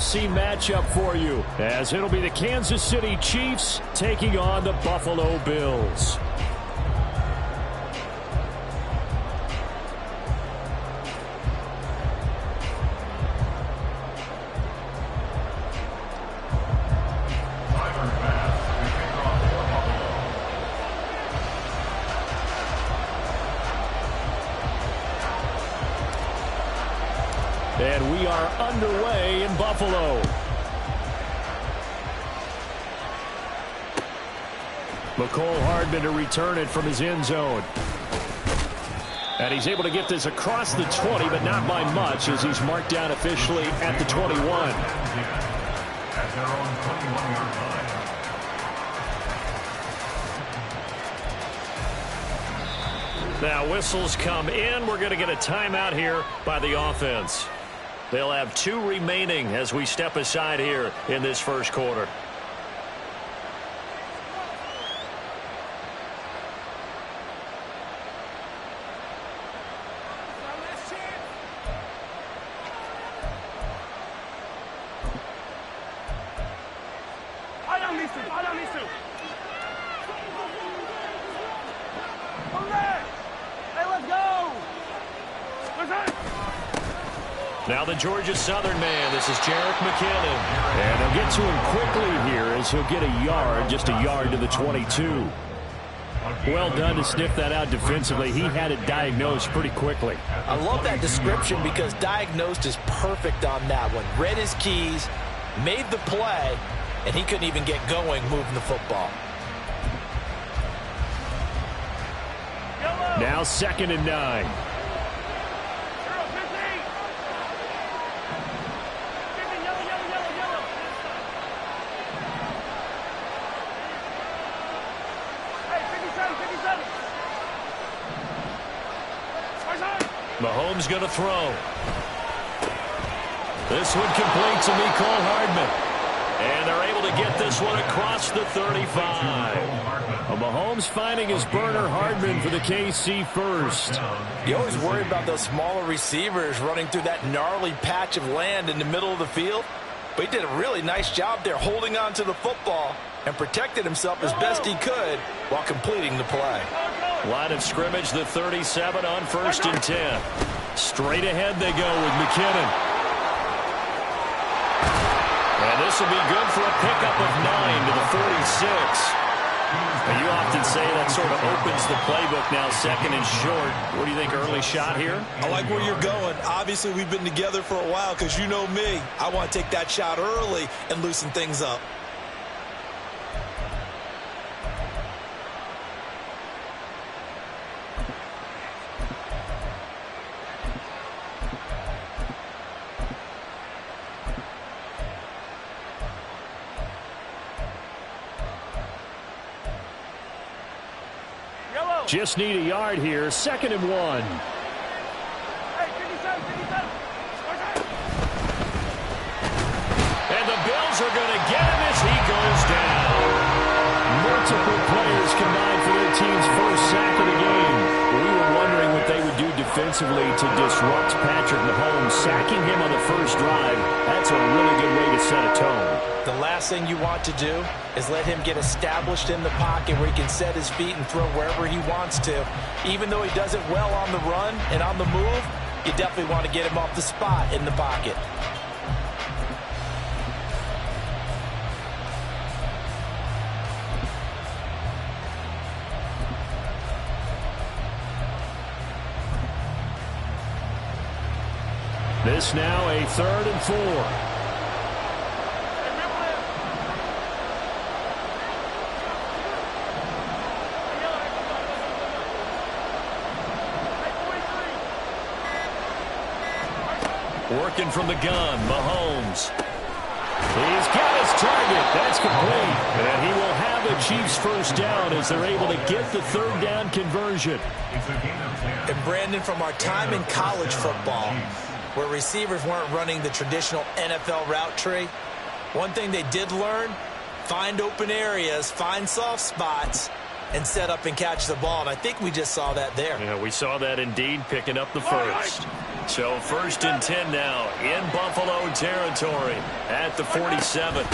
NFC matchup for you, as it'll be the Kansas City Chiefs taking on the Buffalo Bills. And we are underway in Buffalo. McCole Hardman to return it from his end zone. And he's able to get this across the 20, but not by much, as he's marked down officially at the 21. Now whistles come in. We're going to get a timeout here by the offense. They'll have 2 remaining as we step aside here in this first quarter. Now the Georgia Southern man, this is Jerick McKinnon. And they'll get to him quickly here as he'll get a yard, just a yard to the 22. Well done to sniff that out defensively. He had it diagnosed pretty quickly. I love that description because diagnosed is perfect on that one. Read his keys, made the play, and he couldn't even get going moving the football. Now 2nd and 9. Mahomes going to throw. This one complete to McCole Hardman. And they're able to get this one across the 35. Mahomes finding his burner Hardman for the KC first. You always worry about those smaller receivers running through that gnarly patch of land in the middle of the field. But he did a really nice job there holding on to the football and protected himself as best he could while completing the play. Line of scrimmage, the 37 on 1st and 10. Straight ahead they go with McKinnon. And this will be good for a pickup of 9 to the 46. And you often say that sort of opens the playbook now, 2nd and short. What do you think, early shot here? I like where you're going. Obviously, we've been together for a while because you know me. I want to take that shot early and loosen things up. Just need a yard here. 2nd and 1. And the Bills are going to get him as he goes down. Multiple players combined for their team's first sack of the game. We were wondering what they would do defensively to disrupt Patrick Mahomes. Sacking him on the first drive, that's a really good way to set a tone. The last thing you want to do is let him get established in the pocket where he can set his feet and throw wherever he wants to. Even though he does it well on the run and on the move, you definitely want to get him off the spot in the pocket. This now a 3rd and 4. Working from the gun, Mahomes. He's got his target. That's complete. And he will have the Chiefs first down as they're able to get the 3rd down conversion. And Brandon, from our time in college football, where receivers weren't running the traditional NFL route tree, one thing they did learn, find open areas, find soft spots, and set up and catch the ball. And I think we just saw that there. Yeah, we saw that indeed, picking up the first. So 1st and 10 now in Buffalo territory at the 47.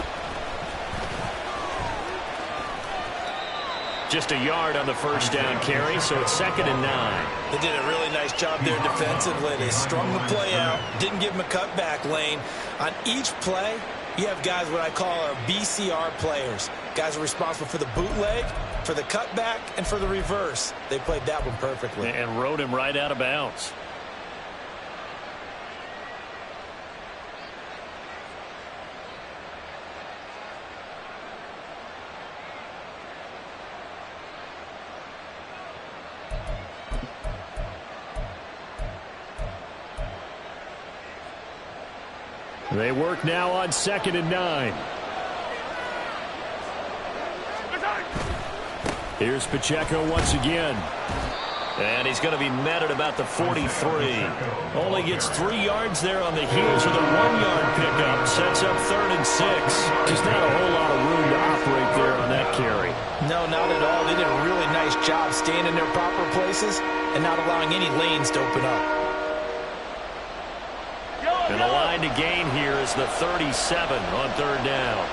Just a yard on the first down carry, so it's 2nd and 9. They did a really nice job there defensively. They strung the play out, didn't give him a cutback lane. On each play, you have guys what I call our BCR players. Guys are responsible for the bootleg, for the cutback, and for the reverse. They played that one perfectly. And rode him right out of bounds. They work now on 2nd and 9. Here's Pacheco once again. And he's going to be met at about the 43. Only gets 3 yards there on the heels of the 1-yard pickup. Sets up 3rd and 6. Just not a whole lot of room to operate there on that carry. No, not at all. They did a really nice job staying in their proper places and not allowing any lanes to open up. And the line to gain here is the 37 on 3rd down.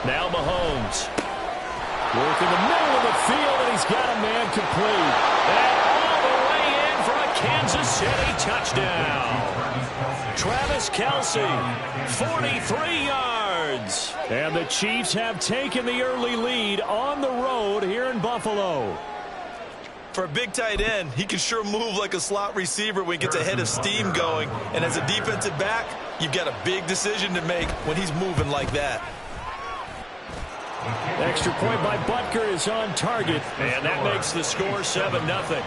Now Mahomes. Work in the middle of the field, and he's got a man complete. And all the way in for a Kansas City touchdown. Travis Kelce, 43 yards. And the Chiefs have taken the early lead on the road here in Buffalo. For a big tight end, he can sure move like a slot receiver when he gets a head of steam going. And as a defensive back, you've got a big decision to make when he's moving like that. Extra point by Butker is on target, and that makes the score 7-0.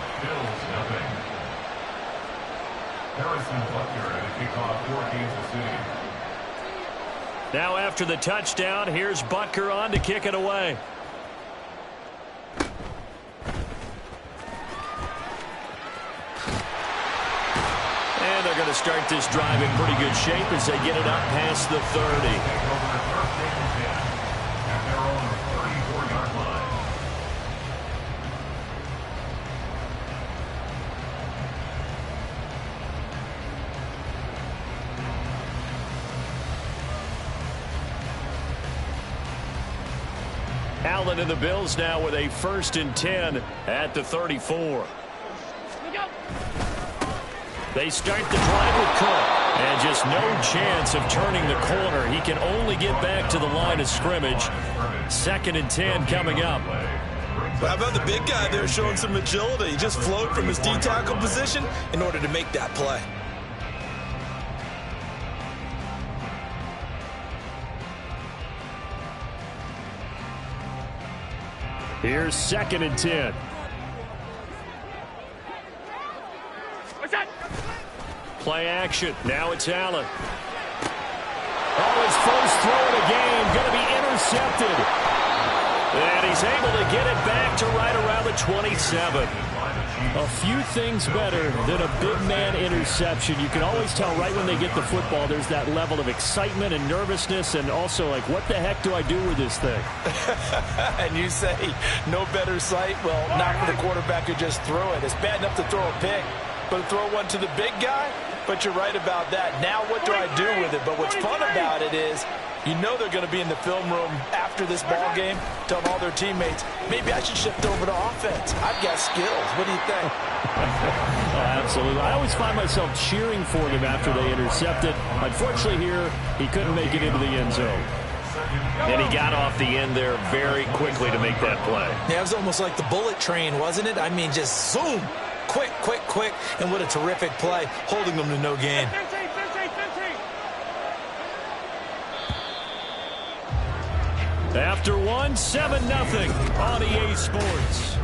Now after the touchdown, here's Butker on to kick it away. And they're going to start this drive in pretty good shape as they get it up past the 30. Allen and the Bills now with a 1st and 10 at the 34. They start the drive with Cook. And just no chance of turning the corner. He can only get back to the line of scrimmage. 2nd and 10 coming up. How about the big guy there showing some agility? He just flowed from his D-tackle position in order to make that play. Here's 2nd and 10. Play action. Now it's Allen. Oh, his first throw of the game. Going to be intercepted. And he's able to get it back to right around the 27. A few things better than a big man interception. You can always tell right when they get the football, there's that level of excitement and nervousness, and also like, what the heck do I do with this thing? And you say, no better sight? Well, not for the quarterback who just threw it. It's bad enough to throw a pick, but to throw one to the big guy? But you're right about that. Now what do I do with it? But what's fun about it is, you know they're going to be in the film room after this ball game, telling all their teammates, maybe I should shift over to offense. I've got skills. What do you think? Oh, absolutely. I always find myself cheering for them after they intercept it. Unfortunately here, he couldn't make it into the end zone. And he got off the end there very quickly to make that play. Yeah, it was almost like the bullet train, wasn't it? I mean, just zoom. Quick, quick, quick. And what a terrific play, holding them to no gain. After one, 7-0 on EA Sports.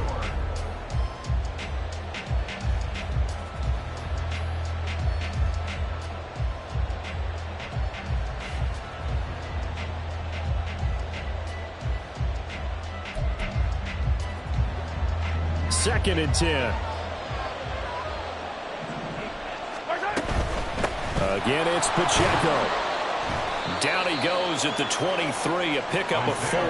2nd and 10. Again, it's Pacheco. Down he goes at the 23, a pickup of 4. If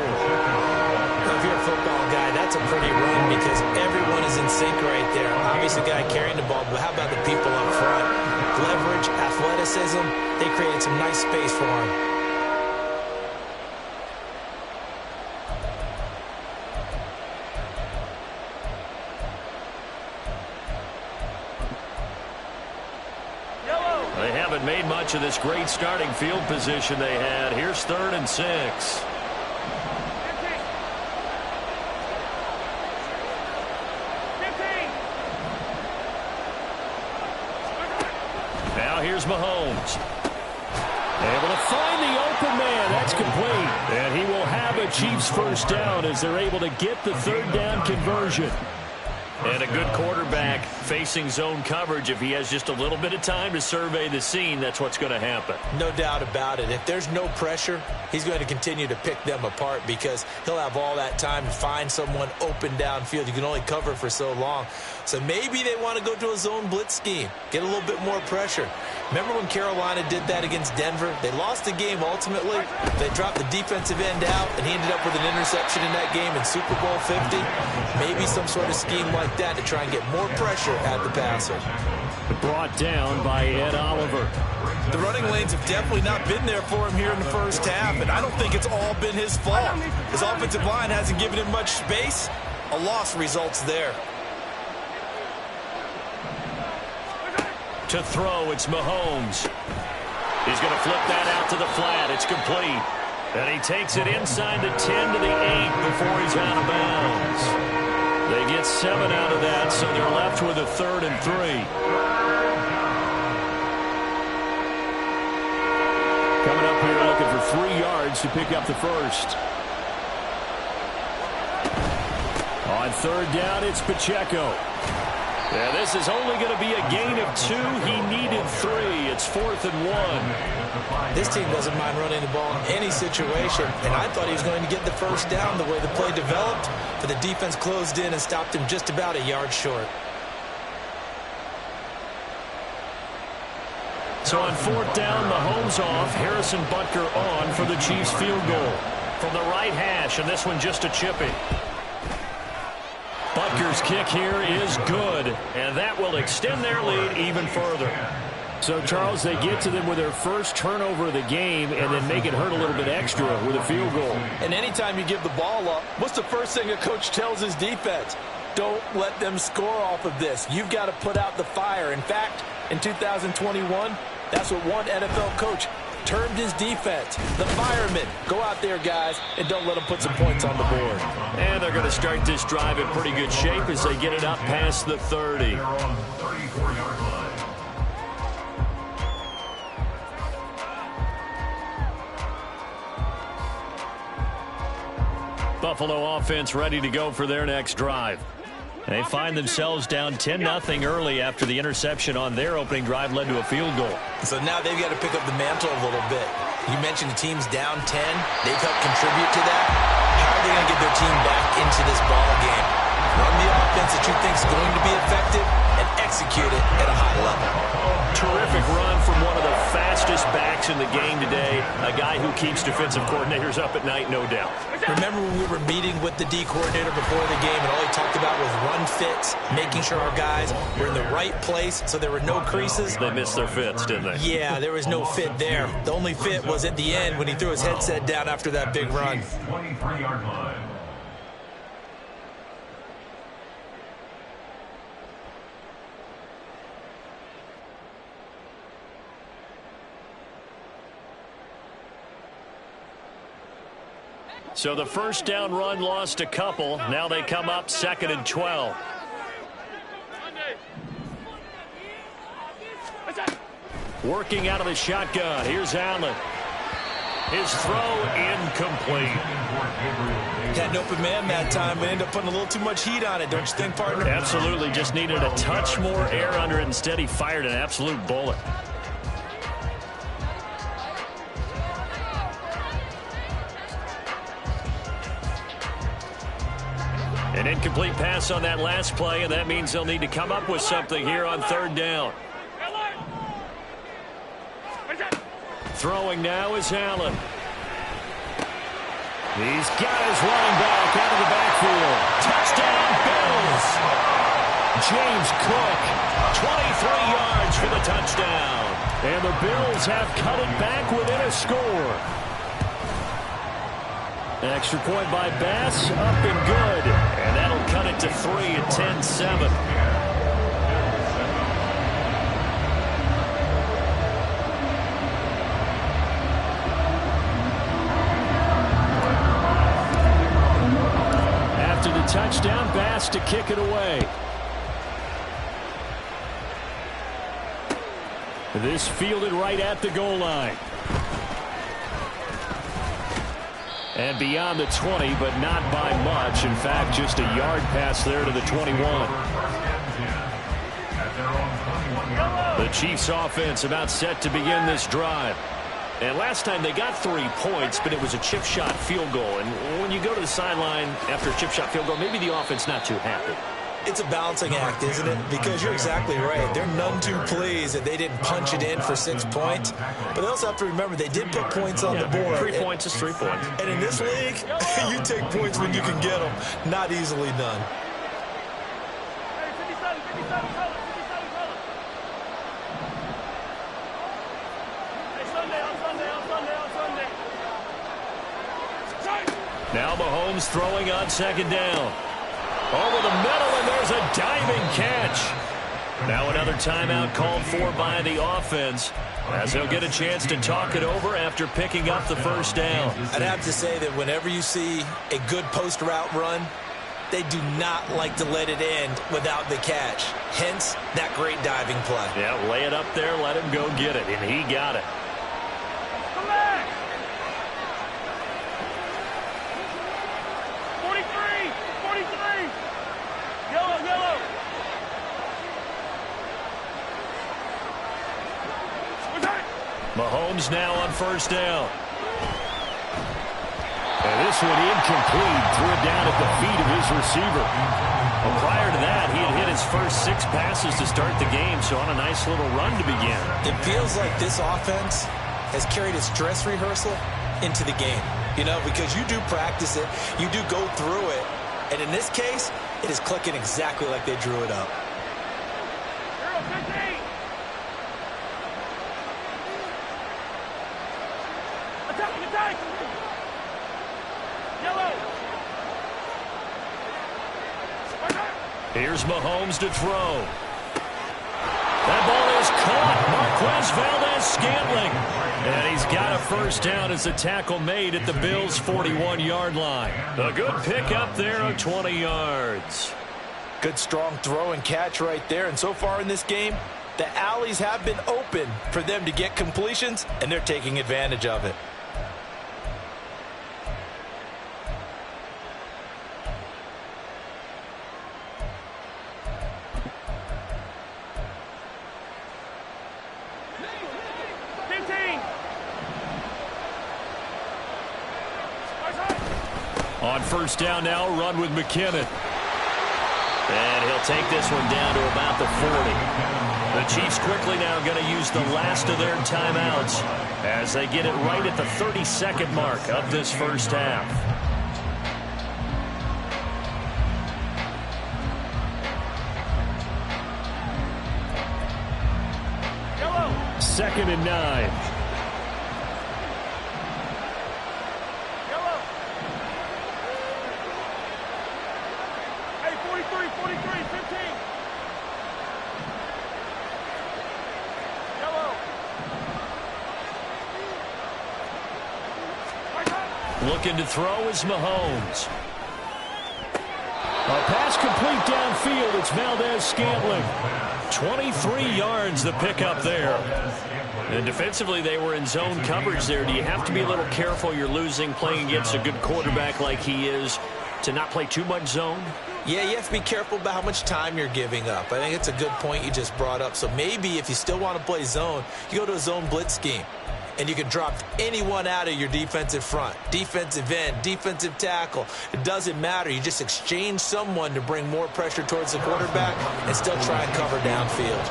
you're a football guy, that's a pretty run because everyone is in sync right there. Obviously, the guy carrying the ball, but how about the people up front? Leverage, athleticism, they created some nice space for him. They haven't made much of this great starting field position they had. Here's 3rd and 6. Now here's Mahomes. Able to find the open man. That's complete. And he will have a Chiefs first down as they're able to get the 3rd down conversion. And a good quarterback facing zone coverage. If he has just a little bit of time to survey the scene, that's what's going to happen. No doubt about it. If there's no pressure, he's going to continue to pick them apart because he'll have all that time to find someone open downfield. You can only cover for so long. So maybe they want to go to a zone blitz scheme, get a little bit more pressure. Remember when Carolina did that against Denver? They lost the game ultimately. They dropped the defensive end out, and he ended up with an interception in that game in Super Bowl 50. Maybe some sort of scheme like that to try and get more pressure at the passer. Brought down by Ed Oliver. The running lanes have definitely not been there for him here in the first half, and I don't think it's all been his fault. His offensive line hasn't given him much space. A loss results there. To throw, it's Mahomes. He's going to flip that out to the flat. It's complete. And he takes it inside the 10 to the 8 before he's out of bounds. They get 7 out of that, so they're left with a 3rd and 3. Coming up here looking for 3 yards to pick up the first. On 3rd down, it's Pacheco. Yeah, this is only going to be a gain of 2. He needed 3. It's 4th and 1. This team doesn't mind running the ball in any situation, and I thought he was going to get the first down the way the play developed, but the defense closed in and stopped him just about a yard short. So on 4th down, Mahomes off, Harrison Butker on for the Chiefs field goal. From the right hash, and this one just a chipping. Butker's kick here is good, and that will extend their lead even further. So, Charles, they get to them with their first turnover of the game and then make it hurt a little bit extra with a field goal. And anytime you give the ball up, what's the first thing a coach tells his defense? Don't let them score off of this. You've got to put out the fire. In fact, in 2021, that's what one NFL coach termed his defense, the firemen. Go out there, guys, and don't let them put some points on the board. And they're going to start this drive in pretty good shape as they get it up past the 30. Buffalo offense ready to go for their next drive. They find themselves down 10-0 early after the interception on their opening drive led to a field goal. So now they've got to pick up the mantle a little bit. You mentioned the team's down 10. They've helped contribute to that. How are they going to get their team back into this ball game? Run the offense that you think is going to be effective and execute it at a high level. Terrific run from one of the fastest backs in the game today. A guy who keeps defensive coordinators up at night, no doubt. Remember when we were meeting with the D coordinator before the game and all he talked about was run fits, making sure our guys were in the right place so there were no creases? They missed their fits, didn't they? Yeah, there was no fit there. The only fit was at the end when he threw his headset down after that big run. 23-yard line. So the first down run lost a couple. Now they come up 2nd and 12. Working out of the shotgun. Here's Allen. His throw incomplete. Had an open man that time, but ended up putting a little too much heat on it, don't you think, partner? Absolutely. Just needed a touch more air under it. Instead, he fired an absolute bullet. An incomplete pass on that last play, and that means they'll need to come up with something here on third down. Throwing now is Allen. He's got his running back out of the backfield. Touchdown, Bills. James Cook, 23 yards for the touchdown. And the Bills have cut it back within a score. Extra point by Bass, up and good. And that'll cut it to 3 at 10-7. After the touchdown, Bass to kick it away. This fielded right at the goal line. And beyond the 20, but not by much. In fact, just a yard pass there to the 21. The Chiefs offense about set to begin this drive. And last time they got 3 points, but it was a chip shot field goal. And when you go to the sideline after a chip shot field goal, maybe the offense not too happy. It's a balancing act, isn't it? Because you're exactly right. They're none too pleased that they didn't punch it in for 6 points. But they also have to remember they did put points on the board. 3 points is 3 points. And in this league, you take points when you can get them. Not easily done. Now Mahomes throwing on second down. Over the middle, and there's a diving catch. Now another timeout called for by the offense, as he'll get a chance to talk it over after picking up the first down. I'd have to say that whenever you see a good post route run, they do not like to let it end without the catch. Hence, that great diving play. Yeah, lay it up there, let him go get it, and he got it. Come back! 43! 43! Yellow, yellow! Mahomes now on first down. And this one incomplete. Threw it down at the feet of his receiver. Well, prior to that, he had hit his first 6 passes to start the game, so on a nice little run to begin. It feels like this offense has carried its dress rehearsal into the game. You know, because you do practice it, you do go through it, and in this case, it is clicking exactly like they drew it up. Attack! Yellow! Here's Mahomes to throw. That ball is caught. Marquez Valdez-Scantling. And he's got a first down as the tackle made at the Bills' 41-yard line. A good pick up there of 20 yards. Good strong throw and catch right there. And so far in this game, the alleys have been open for them to get completions, and they're taking advantage of it. On first down now, run with McKinnon. And he'll take this one down to about the 40. The Chiefs quickly now going to use the last of their timeouts as they get it right at the 32nd mark of this first half. Yellow! 2nd and 9. Hey, 43, 15. Yellow. Looking to throw is Mahomes. A pass complete downfield. It's Valdez-Scantling. 23 yards the pickup there. And defensively, they were in zone coverage there. Do you have to be a little careful? You're losing, playing against a good quarterback like he is, to not play too much zone? Yeah, you have to be careful about how much time you're giving up. I think it's a good point you just brought up. So maybe if you still want to play zone, you go to a zone blitz scheme. and you can drop anyone out of your defensive front. Defensive end, defensive tackle. It doesn't matter. You just exchange someone to bring more pressure towards the quarterback and still try and cover downfield.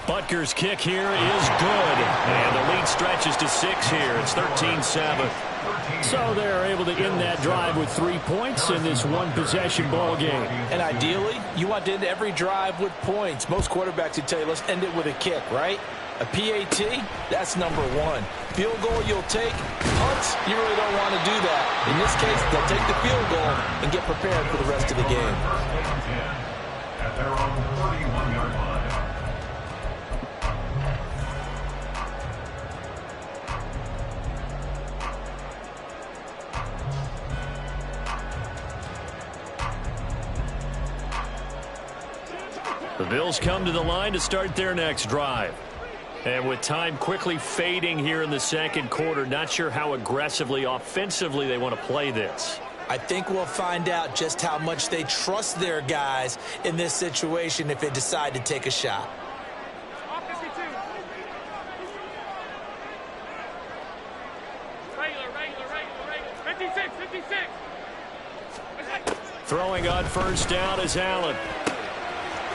Butker's kick here is good. And the lead stretches to 6 here. It's 13-7. So they're able to end that drive with 3 points in this one-possession ball game. And ideally, you want to end every drive with points. Most quarterbacks would tell you, let's end it with a kick, right? A PAT, that's number 1. Field goal you'll take. Punts, you really don't want to do that. In this case, they'll take the field goal and get prepared for the rest of the game. At their own 31-yard line. The Bills come to the line to start their next drive. And with time quickly fading here in the second quarter, not sure how aggressively, offensively they want to play this. I think we'll find out just how much they trust their guys in this situation if they decide to take a shot. Regular. 56. Throwing on first down is Allen.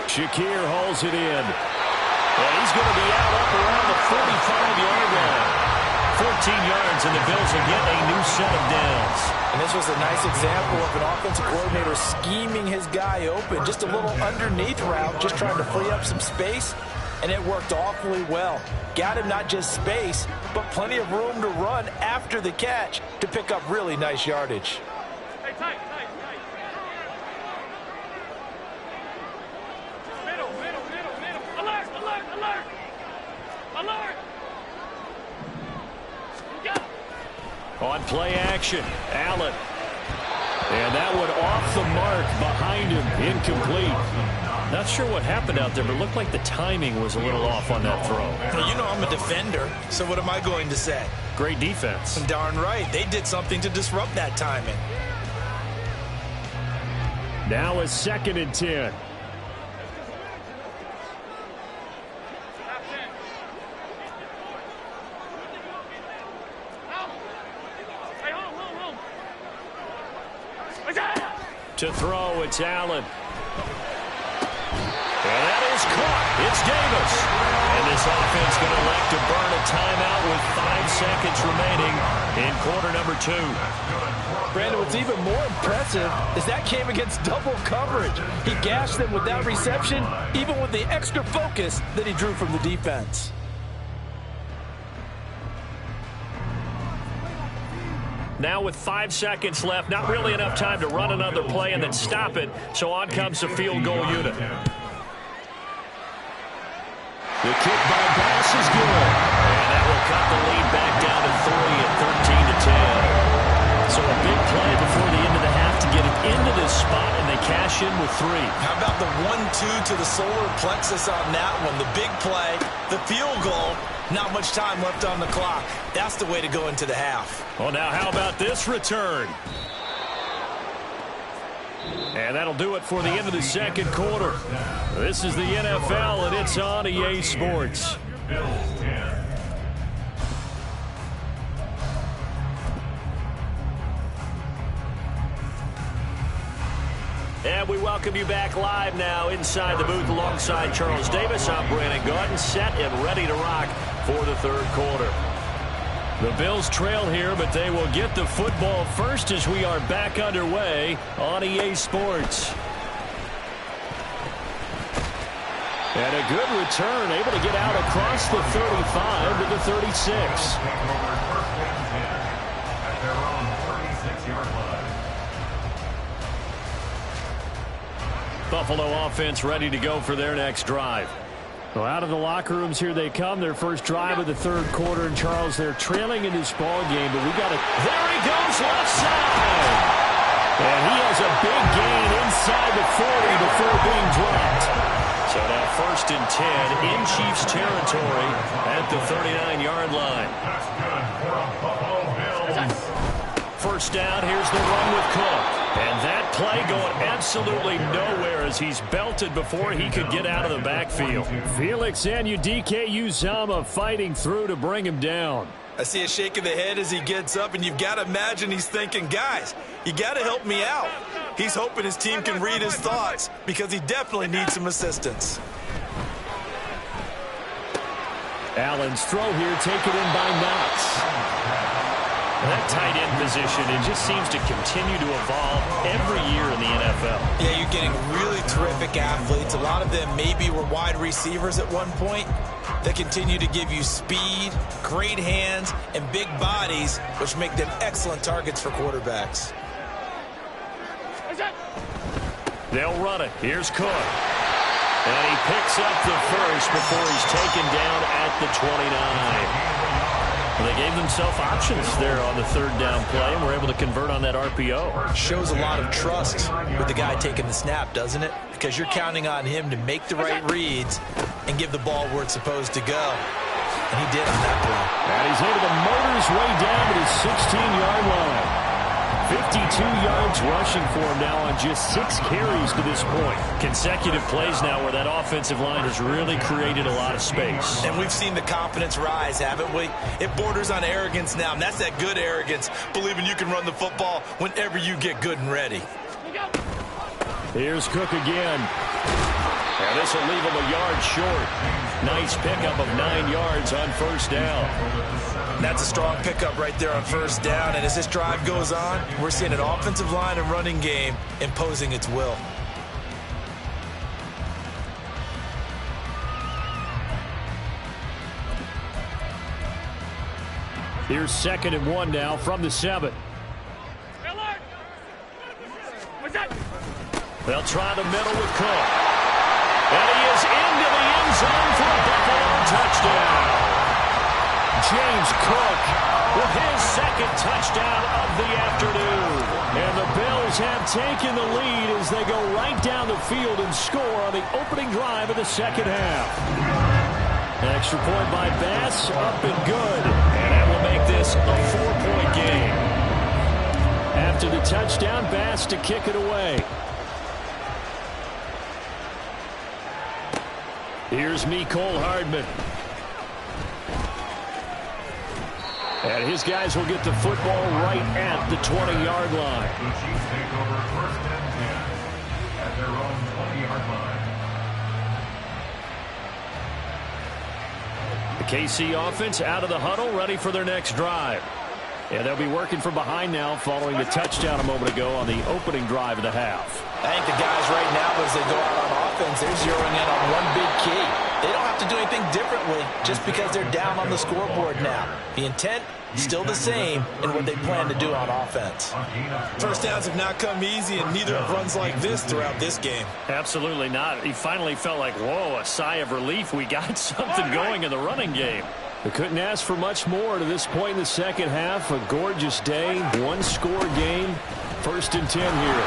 Shakir hauls it in. And he's going to be out up around the 45-yard line. 14 yards, and the Bills will get a new set of downs. And this was a nice example of an offensive coordinator scheming his guy open. Just a little underneath route, just trying to free up some space, and it worked awfully well. Got him not just space, but plenty of room to run after the catch to pick up really nice yardage. Hey, tight. Alert! On play action, Allen. And that one off the mark behind him, incomplete. Not sure what happened out there, but it looked like the timing was a little off on that throw. Well, you know I'm a defender, so what am I going to say? Great defense. Darn right. They did something to disrupt that timing. Now a 2nd and 10. To throw, it's Allen. And that is caught. It's Davis. And this offense going to elect to burn a timeout with 5 seconds remaining in quarter number 2. Brandon, what's even more impressive is that came against double coverage. He gashed them with that reception, even with the extra focus that he drew from the defense. Now with 5 seconds left, not really enough time to run another play and then stop it, so on comes the field goal unit. The kick by Bass is good, and that will cut the lead back down to 3 at 13-10. So a big play before the end of the half to get it into this spot, and they cash in with 3. How about the 1-2 to the solar plexus on that one? The big play, the field goal. Not much time left on the clock. That's the way to go into the half. Well, now how about this return? And that'll do it for the end of the second quarter. This is the NFL, and it's on EA Sports. And we welcome you back live now inside the booth alongside Charles Davis. I'm Brandon Gaudin, set and ready to rock for the third quarter. The Bills trail here, but they will get the football first as we are back underway on EA Sports. And a good return, able to get out across the 35 to the 36. Buffalo offense ready to go for their next drive. Well, out of the locker rooms here they come. Their first drive of the third quarter. And Charles, they're trailing in this ball game, but we got it. There he goes, left side. And he has a big gain inside the 40 before being dropped. So now 1st and 10 in Chiefs territory at the 39-yard line. First down, here's the run with Cook. And that play going absolutely nowhere as he's belted before he could get out of the backfield. Felix Anudike-Uzomah fighting through to bring him down. I see a shake of the head as he gets up, and you've got to imagine he's thinking, guys, you got to help me out. He's hoping his team can read his thoughts because he definitely needs some assistance. Allen's throw here taken in by Knox. That tight end position, it just seems to continue to evolve every year in the NFL. Yeah, you're getting really terrific athletes. A lot of them maybe were wide receivers at one point. They continue to give you speed, great hands, and big bodies, which make them excellent targets for quarterbacks. They'll run it. Here's Cook. And he picks up the first before he's taken down at the 29. They gave themselves options there on the third down play and were able to convert on that RPO. Shows a lot of trust with the guy taking the snap, doesn't it? Because you're counting on him to make the right reads and give the ball where it's supposed to go. And he did on that play. And he's able to motor his way down to his 16-yard line. 52 yards rushing for him now on just 6 carries to this point. Consecutive plays now where that offensive line has really created a lot of space. And we've seen the confidence rise, haven't we? It borders on arrogance now, and that's that good arrogance, believing you can run the football whenever you get good and ready. Here's Cook again. And this will leave him a yard short. Nice pickup of 9 yards on first down. And that's a strong pickup right there on first down. And as this drive goes on, we're seeing an offensive line and running game imposing its will. Here's 2nd and 1 now from the 7. They'll try the middle with Cook. And he is into the end zone for a Buffalo touchdown. James Cook with his 2nd touchdown of the afternoon. And the Bills have taken the lead as they go right down the field and score on the opening drive of the second half. An extra point by B.O.M.B.S, up and good. And that will make this a 4-point game. After the touchdown, B.O.M.B.S to kick it away. Here's Mecole Hardman. And his guys will get the football right at the 20-yard line. The Chiefs take over 1st and 10 at their own 20-yard line. The KC offense out of the huddle, ready for their next drive. And they'll be working from behind now following the touchdown a moment ago on the opening drive of the half. I think the guys right now, as they go out on offense, they're zeroing in on one big key. They don't have to do anything differently just because they're down on the scoreboard now. The intent, still the same in what they plan to do on offense. First downs have not come easy, and neither have runs like this throughout this game. Absolutely not. He finally felt like, whoa, a sigh of relief. We got something going in the running game. They couldn't ask for much more to this point in the second half. A gorgeous day, one-score game. 1st and 10 here.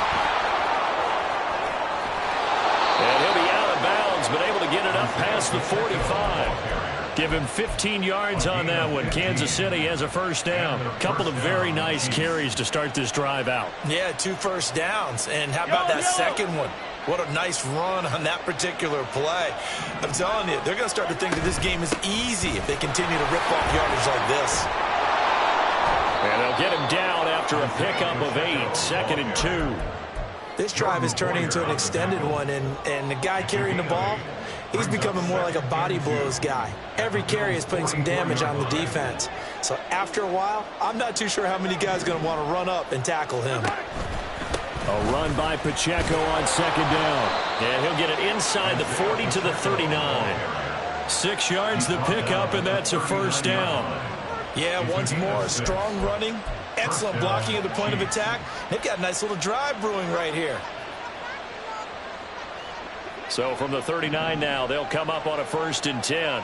And he'll be out of bounds, but able to get it up past the 45. Give him 15 yards on that one. Kansas City has a first down. A couple of very nice carries to start this drive out. Yeah, 2 first downs. And how about that second one? What a nice run on that particular play. I'm telling you, they're going to start to think that this game is easy if they continue to rip off yardage like this. And they'll get him down after a pickup of 8, 2nd and 2. This drive is turning into an extended one, and the guy carrying the ball, he's becoming more like a body blows guy. Every carry is putting some damage on the defense. So after a while, I'm not too sure how many guys are going to want to run up and tackle him. A run by Pacheco on 2nd down. And he'll get it inside the 40 to the 39. 6 yards the pickup, and that's a first down. Yeah, once more, strong running, excellent blocking at the point of attack. They've got a nice little drive brewing right here. So from the 39 now, they'll come up on a 1st and 10.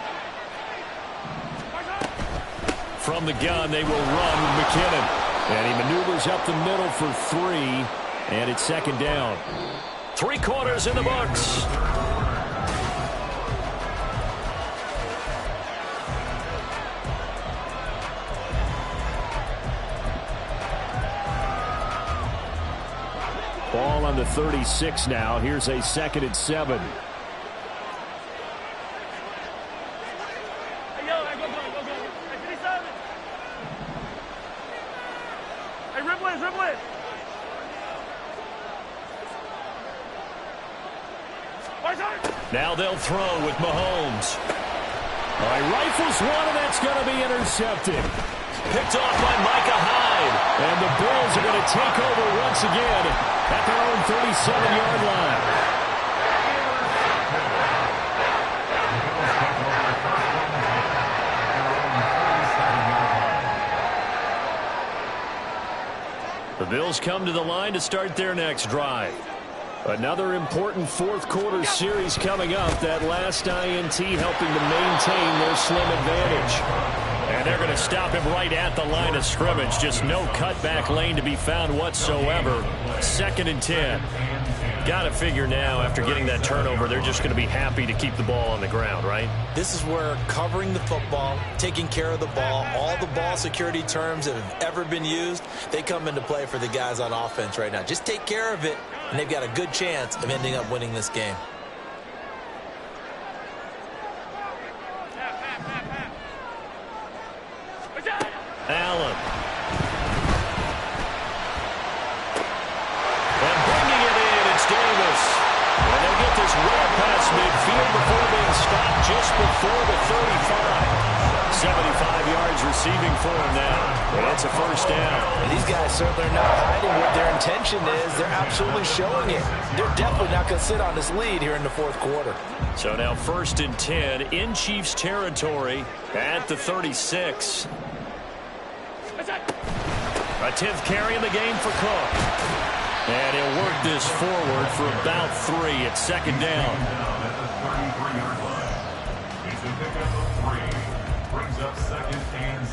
From the gun, they will run with McKinnon. And he maneuvers up the middle for 3, and it's 2nd down. 3 quarters in the books. on the 36 now. Here's a 2nd and 7. Now they'll throw with Mahomes. All right, rifles one, and that's going to be intercepted. Picked off by Micah Hyde. And the Bills are going to take over once again at their own 37-yard line. The Bills come to the line to start their next drive. Another important fourth-quarter series coming up. That last INT helping to maintain their slim advantage. And they're going to stop him right at the line of scrimmage. Just no cutback lane to be found whatsoever. 2nd and 10. Got to figure now, after getting that turnover, they're just going to be happy to keep the ball on the ground, right? This is where covering the football, taking care of the ball, all the ball security terms that have ever been used, they come into play for the guys on offense right now. Just take care of it, and they've got a good chance of ending up winning this game. Allen. And bringing it in, it's Davis. And they'll get this well past midfield before being stopped just before the 35. 75 yards receiving for him now. And it's a first down. And these guys certainly are not hiding what their intention is. They're absolutely showing it. They're definitely not going to sit on this lead here in the fourth quarter. So now 1st and 10 in Chiefs territory at the 36. A 10th carry in the game for Cook. And he'll work this forward for about 3 at 2nd down. It's a pickup of 3. Brings up 2nd and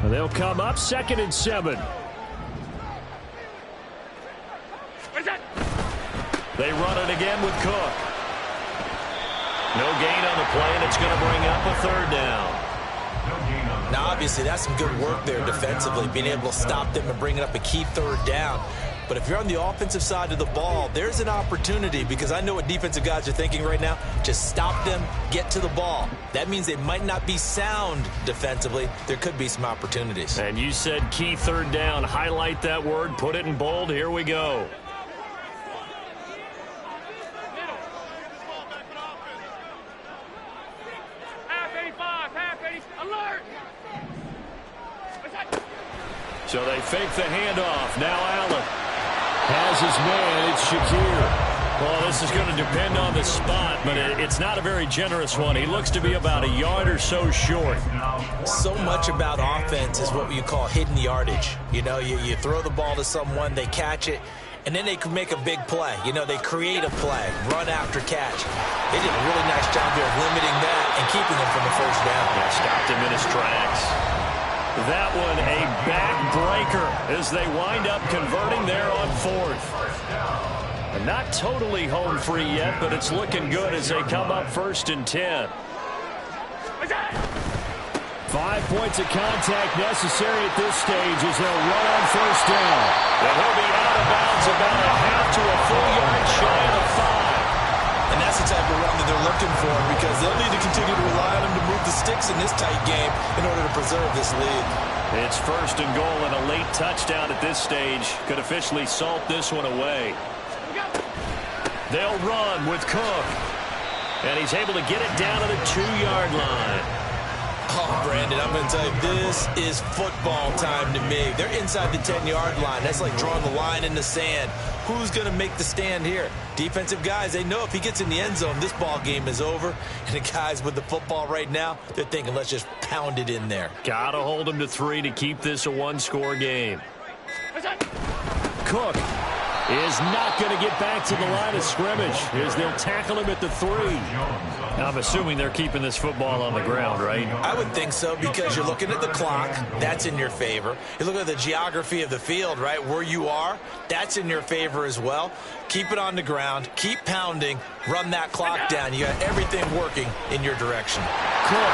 7. They'll come up 2nd and 7. They run it again with Cook. No gain on the play, and it's going to bring up a 3rd down. Now, obviously, that's some good work there defensively, being able to stop them and bring it up a key 3rd down. But if you're on the offensive side of the ball, there's an opportunity, because I know what defensive guys are thinking right now. Just stop them, get to the ball. That means they might not be sound defensively. There could be some opportunities. And you said key 3rd down. Highlight that word, put it in bold. Here we go. So they fake the handoff. Now Allen has his man. It's Shakir. Well, this is going to depend on the spot, but it's not a very generous one. He looks to be about a yard or so short. So much about offense is what you call hidden yardage. You know, you throw the ball to someone, they catch it, and then they can make a big play. You know, they create a play, run after catch. They did a really nice job there of limiting that and keeping him from the 1st down. Yeah, stopped him in his tracks. That one a backbreaker as they wind up converting there on 4th. And not totally home free yet, but it's looking good as they come up 1st and 10. 5 points of contact necessary at this stage as they'll run on 1st down. And he'll be out of bounds about a half to a full yard shy of the 5. And that's the type of run that they're looking for, because they'll need to continue to rely on him to move the sticks in this tight game in order to preserve this lead. It's 1st and goal, and a late touchdown at this stage could officially salt this one away. They'll run with Cook. And he's able to get it down to the 2-yard line. Oh, Brandon, I'm going to tell you, this is football time to me. They're inside the 10-yard line. That's like drawing the line in the sand. Who's going to make the stand here? Defensive guys, they know if he gets in the end zone, this ball game is over. And the guys with the football right now, they're thinking, let's just pound it in there. Got to hold him to 3 to keep this a 1-score game. Cook is not going to get back to the line of scrimmage as they'll tackle him at the 3. I'm assuming they're keeping this football on the ground, right? I would think so, because you're looking at the clock. That's in your favor. You look at the geography of the field, right, where you are. That's in your favor as well. Keep it on the ground. Keep pounding. Run that clock down. You got everything working in your direction. Cook.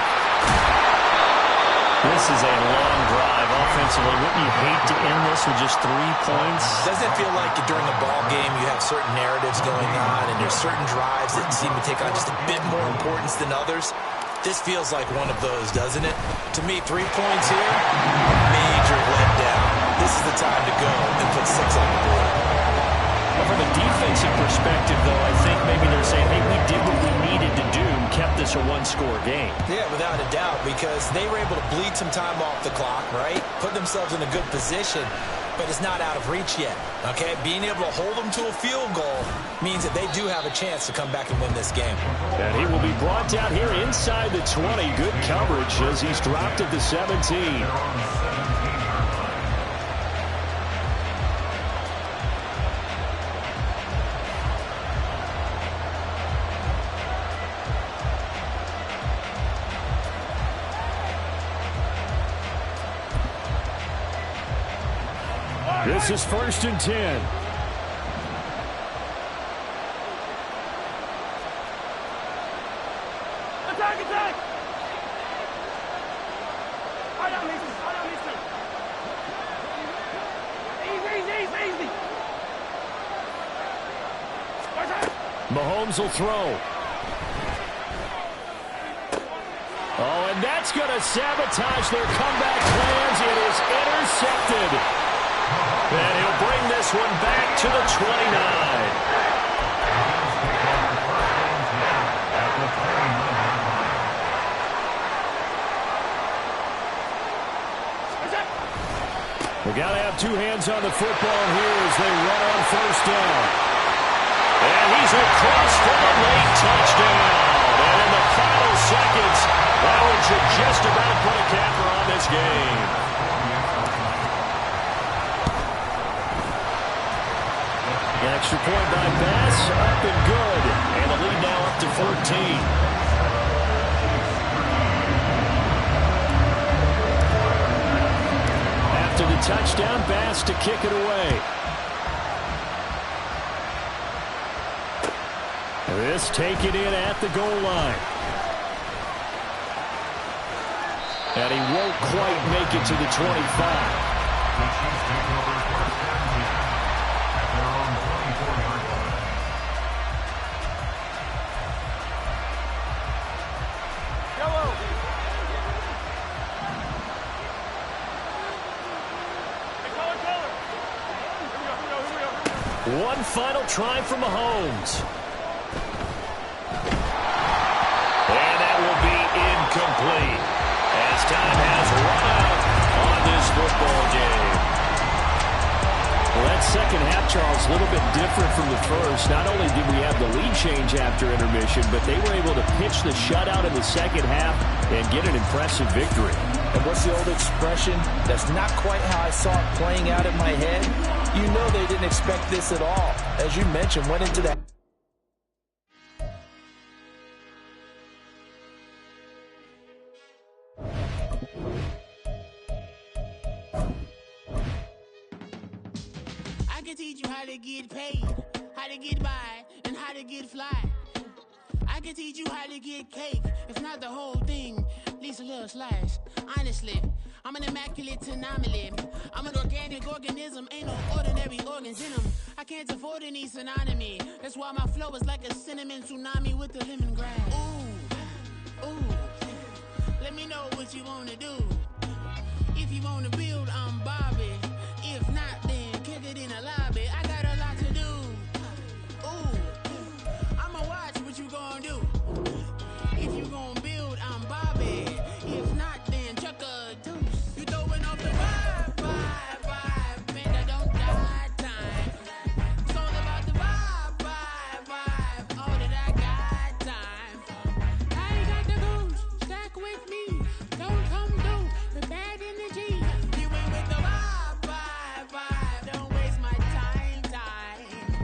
This is a long drive offensively. Wouldn't you hate to end this with just 3 points? Doesn't it feel like during a ball game you have certain narratives going on and there's certain drives that seem to take on just a bit more importance than others? This feels like one of those, doesn't it? To me, 3 points here, major letdown. This is the time to go and put 6 on the board. Well, from a defensive perspective, though, I think maybe they're saying, hey, we did what we needed to do and kept this a one-score game. Yeah, without a doubt, because they were able to bleed some time off the clock, right? Put themselves in a good position, but it's not out of reach yet, okay? Being able to hold them to a field goal means that they do have a chance to come back and win this game. And he will be brought down here inside the 20. Good coverage as he's dropped at the 17. This is 1st and 10. Attack, attack! I don't listen. Easy. Mahomes will throw. Oh, and that's going to sabotage their comeback plans. It is intercepted. And he'll bring this one back to the 29. We got to have 2 hands on the football here as they run on 1st down. And he's across for a late touchdown. And in the final seconds, that one should just about put a capper on this game. Extra point by B.O.M.B.S, up and good. And the lead now up to 14. After the touchdown, B.O.M.B.S to kick it away. This taken in at the goal line. And he won't quite make it to the 25. One final try from Mahomes. And that will be incomplete as time has run out on this football game. Well, that second half, Charles, a little bit different from the first. Not only did we have the lead change after intermission, but they were able to pitch the shutout in the second half and get an impressive victory. And what's the old expression? That's not quite how I saw it playing out in my head. You know they didn't expect this at all. As you mentioned, went into that. I can teach you how to get paid, how to get by, and how to get fly. I can teach you how to get cake, if not the whole thing, at least a little slice. Honestly, I'm an immaculate anomaly. I'm an organic organism, ain't no ordinary organs in them. I can't afford any synonymy. That's why my flow is like a cinnamon tsunami with the lemongrass. Ooh, let me know what you wanna do. If you wanna build, I'm Bobby. If not, then kick it in the lobby. I got a lot to do. Ooh, I'ma watch what you gonna do. If you gonna build, I'm Bobby. If not, then chuck a deuce. You throwing off the vibe, man, I don't die time. It's all about the vibe, all that I got time. I ain't got the goose, stack with me. Don't come through the bad energy. You ain't with the vibe, don't waste my time.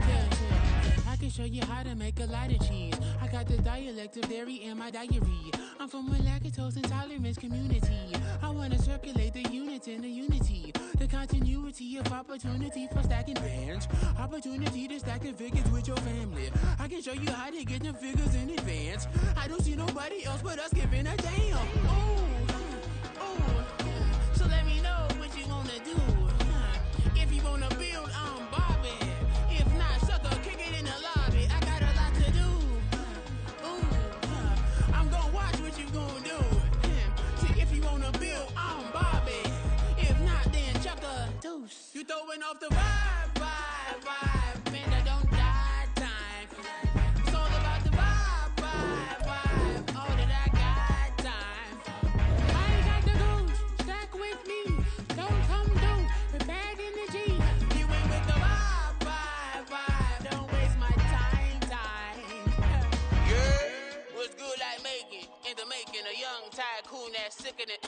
Yeah, I can show you how to make a lot of cheese. I got the dialect of dairy in my diary. I'm from a lactose intolerance community. I wanna circulate the units in the unity. The continuity of opportunity for stacking bands. Opportunity to stack the figures with your family. I can show you how to get the figures in advance. I don't see nobody else but us giving a damn. Ooh. going off the vibe, vibe, vibe. Man, I don't die time. It's all about the vibe, vibe, vibe. All that I got time. I ain't got the goose, stack with me. Don't come through, we're back in the G. You ain't with the vibe, vibe, vibe. Don't waste my time. Yeah, what's good like making? In the making, a young tycoon that's sick in it.